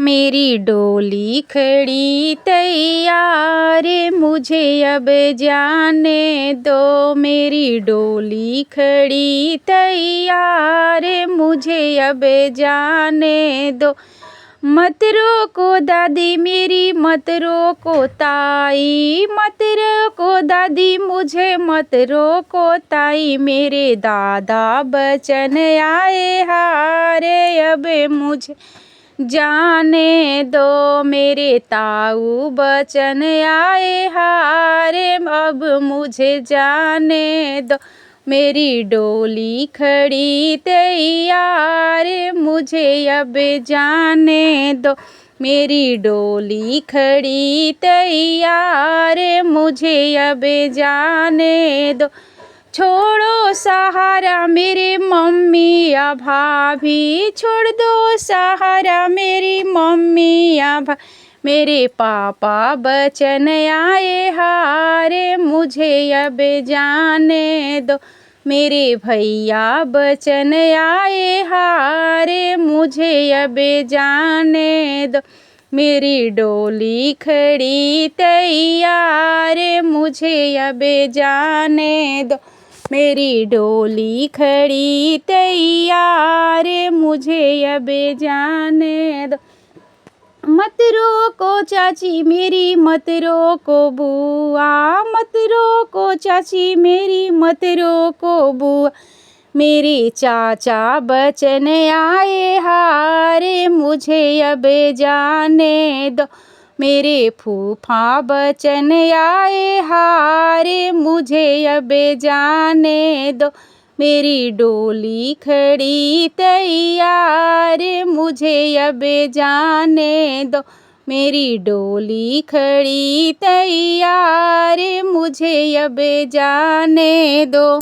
मेरी डोली खड़ी तैयार, मुझे अब जाने दो। मेरी डोली खड़ी तैयार, मुझे अब जाने दो। मत रोको दादी मेरी, मत रोको ताई, मत रोको दादी मुझे, मत रोको ताई। मेरे दादा बचन आए हारे, अब मुझे जाने दो। मेरे ताऊ बचन आए हारे, अब मुझे जाने दो। मेरी डोली खड़ी तैयार, मुझे अब जाने दो। मेरी डोली खड़ी तैयार, मुझे अब जाने दो। छोड़ो सहारा मेरे मम्मी या भाभी, छोड़ दो सहारा मेरी मम्मी या भाभी। मेरे पापा बचन आए हारे, मुझे अब जाने दो। मेरे भैया बचन आए हारे, मुझे अब जाने दो। मेरी डोली खड़ी तैयार, मुझे अब जाने दो। मेरी डोली खड़ी तैयार, मुझे अब जाने दो। मत रोको चाची मेरी, मत रोको बुआ, मत रोको चाची मेरी, मत रोको बुआ। मेरे चाचा बचन आए हारे, मुझे अब जाने दो। मेरे फूफा बचन आए हारे, मुझे अब जाने दो। मेरी डोली खड़ी तैयार, मुझे अब जाने दो। मेरी डोली खड़ी तैयार, मुझे अब जाने दो।